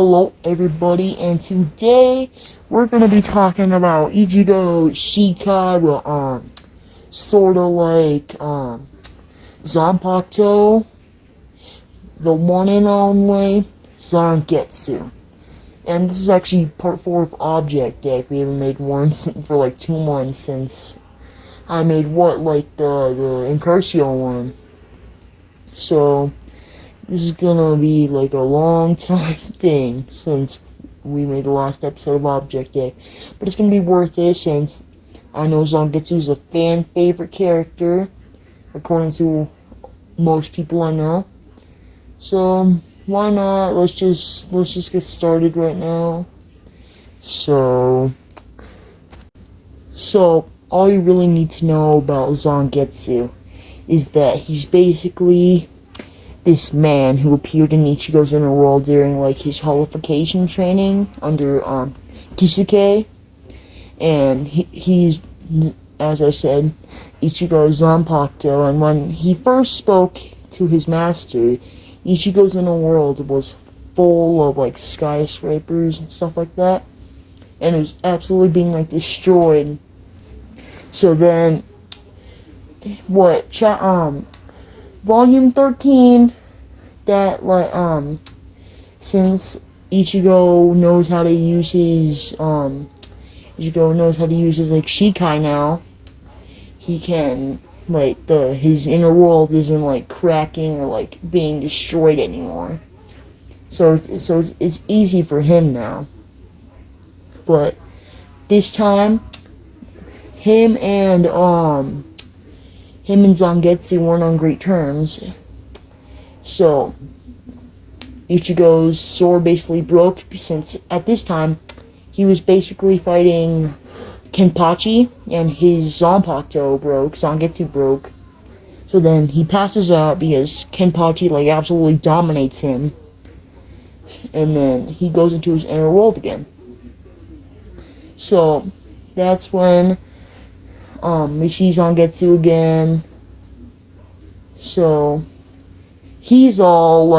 Hello everybody, and today we're gonna be talking about Ichigo Shikai, sorta like, Zanpakuto, the one and only Zangetsu. And this is actually part 4 of Object Deck. We haven't made one for like 2 months since I made the Incursio one. So, this is gonna be like a long time thing since we made the last episode of Object Day. But it's gonna be worth it since I know Zangetsu is a fan favorite character, according to most people I know. So why not? Let's just get started right now. So all you really need to know about Zangetsu is that he's basically this man who appeared in Ichigo's inner world during like his holification training under Kisuke, and he's, as I said, Ichigo's Zanpakuto. And when he first spoke to his master, Ichigo's inner world was full of like skyscrapers and stuff like that, and it was absolutely being like destroyed. So then, Volume 13, that since Ichigo knows how to use his like Shikai now, he can his inner world isn't like cracking or like being destroyed anymore. So it's easy for him now. But this time, him and Zangetsu weren't on great terms. So Ichigo's sword basically broke, since at this time he was basically fighting Kenpachi, and his Zangetsu broke. So then he passes out because Kenpachi absolutely dominates him. And then he goes into his inner world again. So that's when we see Zangetsu again. So he's all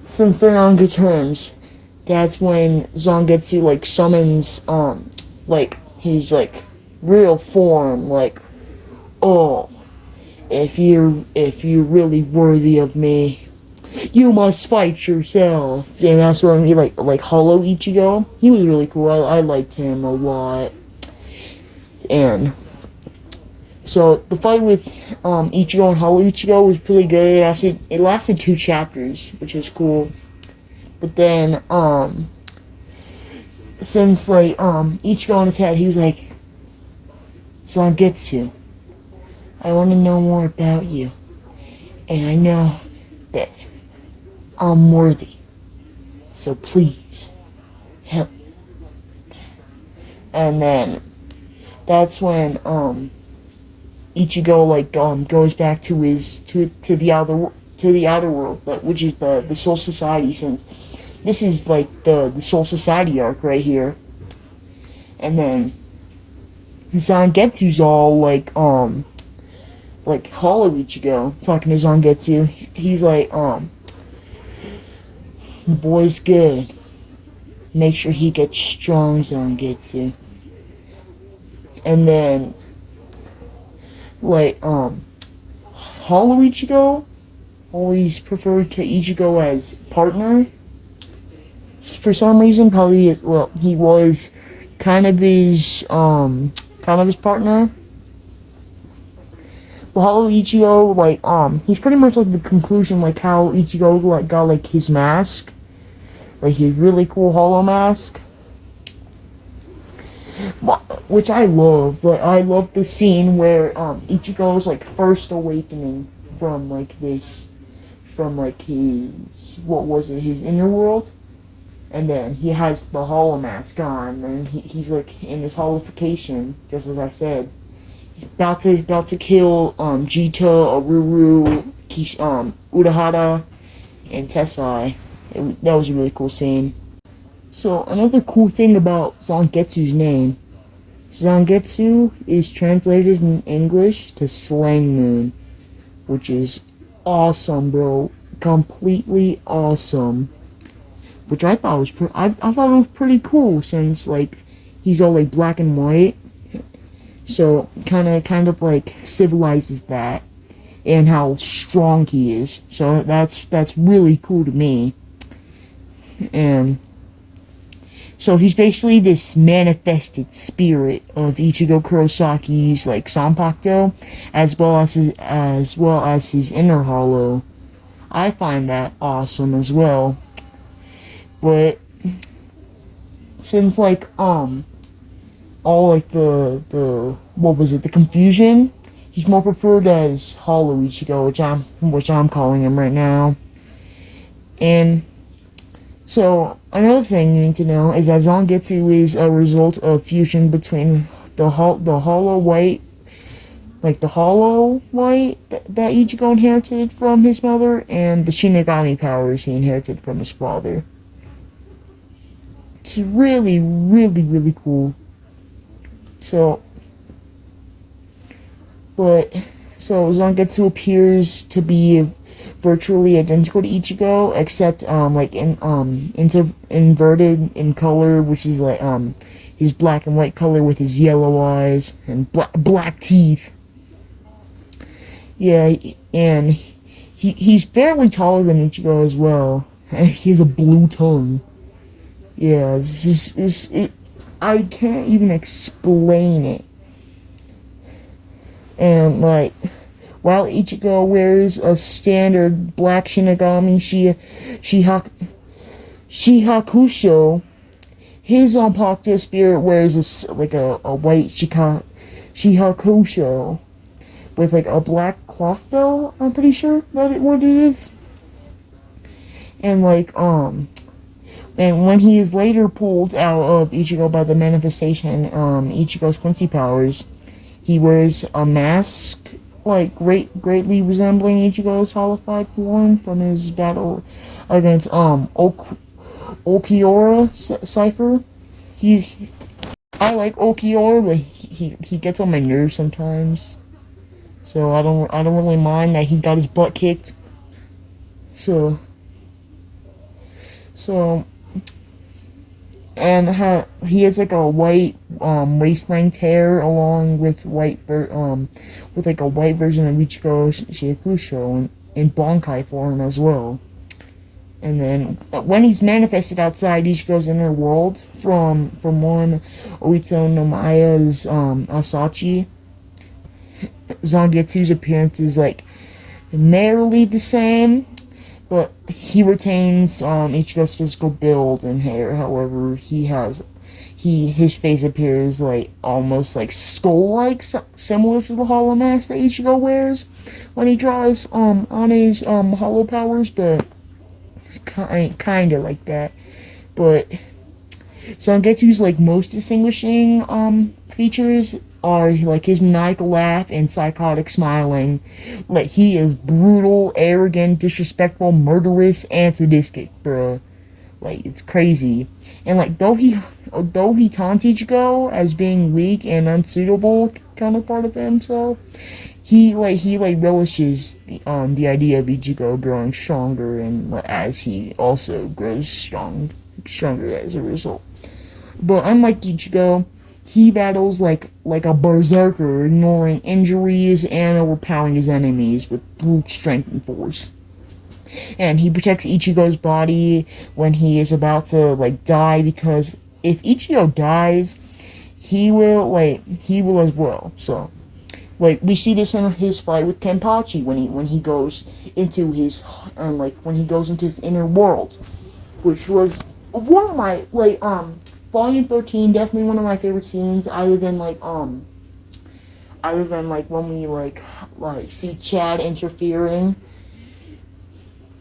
since they're on good terms, that's when Zangetsu summons his real form, oh, if you're really worthy of me, you must fight yourself. And that's when he Hollow Ichigo. He was really cool. I liked him a lot. And so the fight with Ichigo and Hollow Ichigo was pretty good. It lasted 2 chapters, which was cool. But then since Ichigo in his head, he was like, Zangetsu, I want to know more about you, and I know that I'm worthy, so please help. And then that's when Ichigo goes back to the outer world, which is the Soul Society, since this is the Soul Society arc right here. And then Zangetsu's all Hollow Ichigo talking to Zangetsu. He's the boy's good. Make sure he gets strong, Zangetsu. And then Hollow Ichigo always preferred to Ichigo as partner. For some reason, probably he was kind of his partner. But Hollow Ichigo, he's pretty much the conclusion, how Ichigo got his mask, his really cool hollow mask, which I love. I love the scene where Ichigo's first awakening from his his inner world, and then he has the hollow mask on, and he's in his holification, just as I said. He's about to kill Jita, Aruru, Urahara, and Tessai. That was a really cool scene. So another cool thing about Zangetsu's name, Zangetsu is translated in English to Slang Moon, which is awesome, bro. completely awesome. Which I thought was I thought it was pretty cool since like he's all like black and white. So kind of like civilizes that and how strong he is. So that's really cool to me. And so he's basically this manifested spirit of Ichigo Kurosaki's like Sanpakuto, as well as his inner hollow. I find that awesome as well. But since like all like the what was it, the confusion, he's more preferred as Hollow Ichigo, which I'm calling him right now. And so another thing you need to know is that Zangetsu is a result of fusion between the hollow white, like the hollow white that Ichigo inherited from his mother, and the Shinigami powers he inherited from his father. It's really, really, really cool. So Zangetsu appears to be virtually identical to Ichigo, except inverted in color, which is like his black and white color with his yellow eyes and black teeth. Yeah, and he's fairly taller than Ichigo as well, and he has a blue tongue. Yeah, I can't even explain it. And like, while Ichigo wears a standard black Shinigami Shihakusho, his Zanpakuto spirit wears a white Shihakusho with like a black cloth though. I'm pretty sure what it is. And like and when he is later pulled out of Ichigo by the manifestation, Ichigo's Quincy powers, he wears a mask, like greatly resembling Ichigo's holified form from his battle against Okiora Cipher. I like Okiora, but he gets on my nerves sometimes. So I don't really mind that he got his butt kicked. So and he has like a white waist length hair along with with like a white version of Ichigo Shihakusho in Bankai form as well. And then when he's manifested outside Ichigo's inner world from one Oitsu no Maya's Asachi, Zangetsu's appearance is like merely the same, but he retains Ichigo's physical build and hair. However, his face appears like almost like skull-like, similar to the hollow mask that Ichigo wears when he draws on his hollow powers, but it's kind of like that. But Zangetsu's like most distinguishing features are like his maniacal laugh and psychotic smiling. Like he is brutal, arrogant, disrespectful, murderous, and sadistic, bruh. Like it's crazy. And like though he taunts Ichigo as being weak and unsuitable counterpart of himself, he relishes the idea of Ichigo growing stronger, and as he also grows stronger as a result. But unlike Ichigo, he battles like a berserker, ignoring injuries and overpowering his enemies with brute strength and force. And he protects Ichigo's body when he is about to like die, because if Ichigo dies, he will as well. So like we see this in his fight with Kenpachi when he goes into his inner world, which was one of my Volume 13, definitely one of my favorite scenes, other than when we see Chad interfering,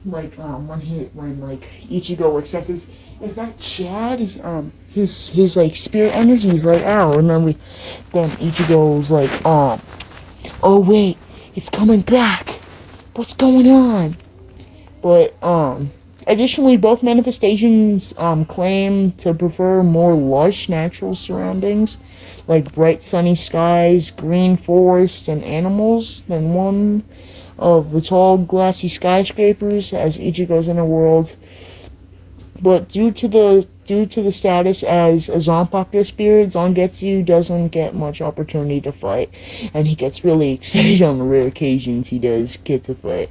when Ichigo accepts is that Chad is his like spirit energy is like ow, and then Ichigo's like oh wait, it's coming back, what's going on? But additionally, both manifestations claim to prefer more lush natural surroundings, like bright sunny skies, green forests, and animals, than one of the tall, glassy skyscrapers as Ichigo's inner world. But due to the status as a Zanpakuto spirit, Zangetsu doesn't get much opportunity to fight, and he gets really excited on the rare occasions he does get to fight.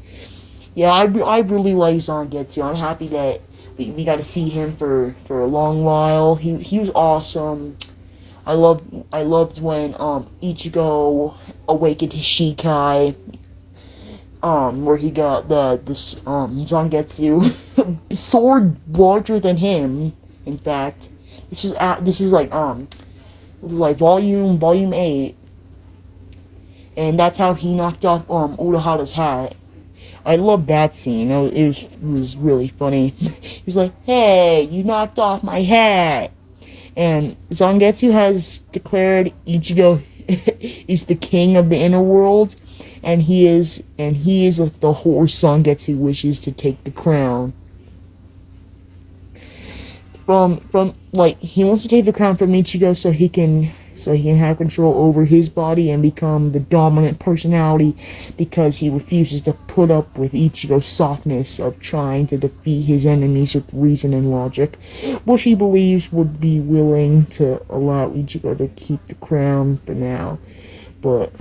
Yeah, I really like Zangetsu. I'm happy that we got to see him for a long while. He was awesome. I loved when Ichigo awakened his Shikai, where he got this Zangetsu sword larger than him. In fact, this is like volume 8, and that's how he knocked off Urahara's hat. I love that scene. It was really funny. He was like, "Hey, you knocked off my hat." And Zangetsu has declared Ichigo is the king of the inner world, and he is the horse Zangetsu wishes to take the crown. From like, he wants to take the crown from Ichigo so he can have control over his body and become the dominant personality, because he refuses to put up with Ichigo's softness of trying to defeat his enemies with reason and logic, which he believes would be willing to allow Ichigo to keep the crown for now. But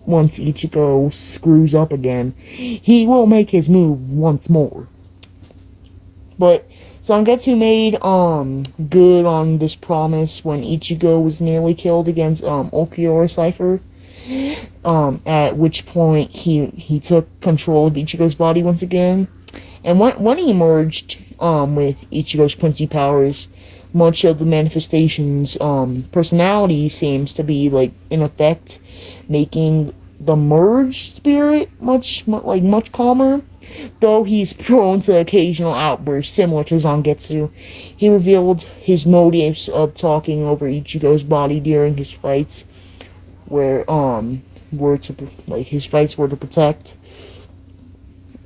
once Ichigo screws up again, he will make his move once more. But Zangetsu made good on this promise when Ichigo was nearly killed against Ulquiorra Cipher. At which point he took control of Ichigo's body once again. And when he emerged with Ichigo's Quincy powers, much of the manifestation's personality seems to be like in effect, making the merged spirit much calmer. Though he's prone to occasional outbursts similar to Zangetsu, he revealed his motives of talking over Ichigo's body during his fights, where his fights were to protect.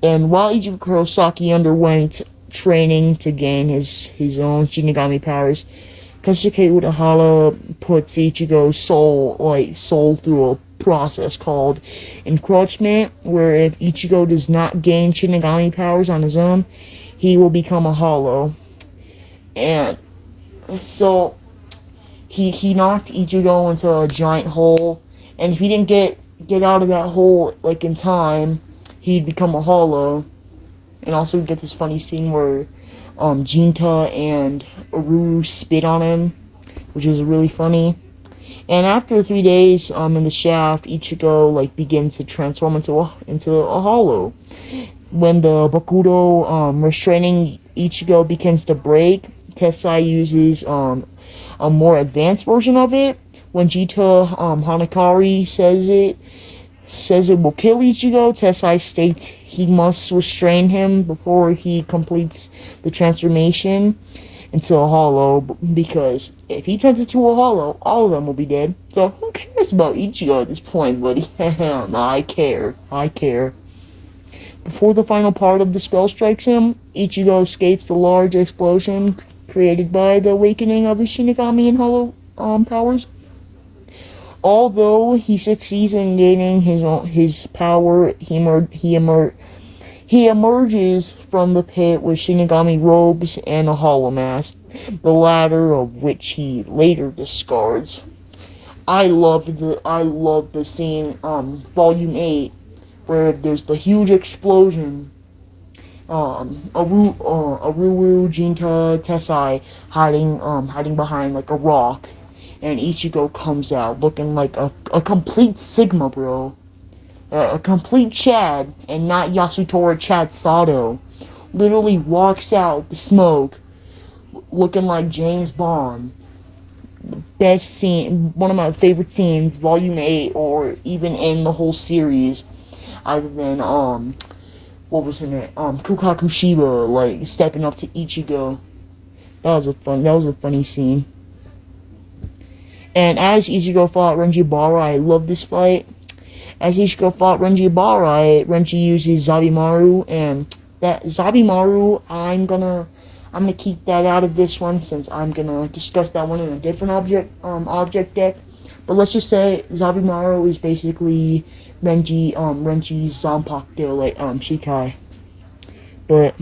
And while Ichigo Kurosaki underwent training to gain his own Shinigami powers, Kosuke Urahara puts Ichigo's soul through a process called encroachment, where if Ichigo does not gain Shinigami powers on his own, he will become a hollow. And so he knocked Ichigo into a giant hole, and if he didn't get out of that hole like in time, he'd become a hollow. And also we get this funny scene where Jinta and Aru spit on him, which is really funny. And after 3 days in the shaft, Ichigo begins to transform into a hollow. When the Bakudo restraining Ichigo begins to break, Tessai uses a more advanced version of it. When Jita Hanakari says it will kill Ichigo, Tessai states he must restrain him before he completes the transformation into a hollow, because if he turns into a hollow, all of them will be dead. So who cares about Ichigo at this point, buddy? I care. Before the final part of the spell strikes him, Ichigo escapes the large explosion created by the awakening of his Shinigami and hollow powers. Although he succeeds in gaining his power, he emerges from the pit with Shinigami robes and a hollow mask, the latter of which he later discards. I love the scene, volume 8, where there's the huge explosion. Aruru, Jinta, Tessai hiding behind a rock, and Ichigo comes out looking like a complete Sigma, bro. A complete Chad, and not Yasutora Chad Sato. Literally walks out the smoke looking like James Bond. Best scene, one of my favorite scenes, volume 8, or even in the whole series, other than what was her name, Kukaku Shiba stepping up to Ichigo. That was a funny scene. And as Ichigo fought Renjibara, I love this fight. As Ichigo fought Renjibara, Renji uses Zabimaru, and that Zabimaru, I'm gonna keep that out of this one, since I'm gonna discuss that one in a different object deck. But let's just say Zabimaru is basically Renji's Zanpakuto, like, Shikai. But,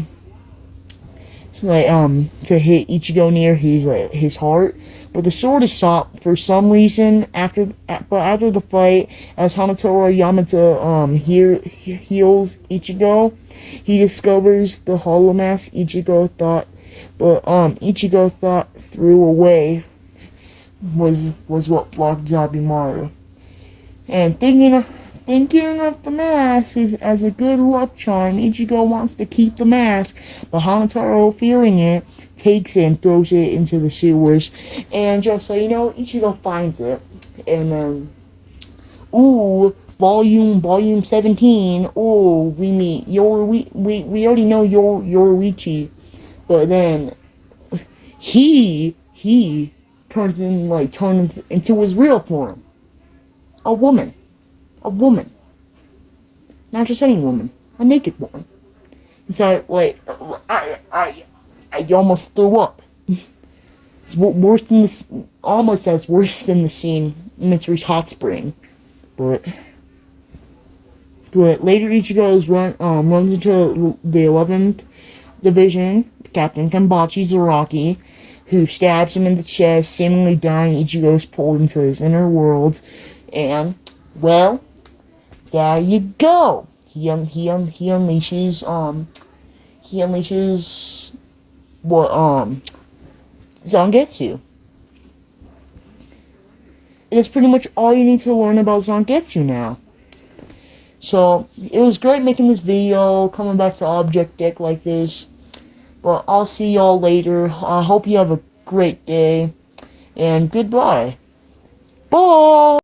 it's like, to hit Ichigo near his heart. But the sword is stopped for some reason after the fight, as Hanatora Yamata heals Ichigo, he discovers the hollow mask Ichigo thought threw away was what blocked Zabimaru. And thinking of the mask as a good luck charm, Ichigo wants to keep the mask, but Hanataro, fearing it, takes it and throws it into the sewers. And just so you know, Ichigo finds it. And then, volume 17, we meet we already know Yoruichi. But then, he turns into his real form. A woman. Not just any woman. A naked woman. And so, like, I almost threw up. It's worse than this, almost as worse than the scene in Mitsuri's hot spring. But later Ichigo runs into the 11th Division, Captain Kenpachi Zaraki, who stabs him in the chest, seemingly dying. Ichigo is pulled into his inner world, and, well, there you go. He unleashes zangetsu. And that's pretty much all you need to learn about zangetsu now. So, it was great making this video, coming back to Object Deck like this. But I'll see y'all later. I hope you have a great day. And goodbye. Bye!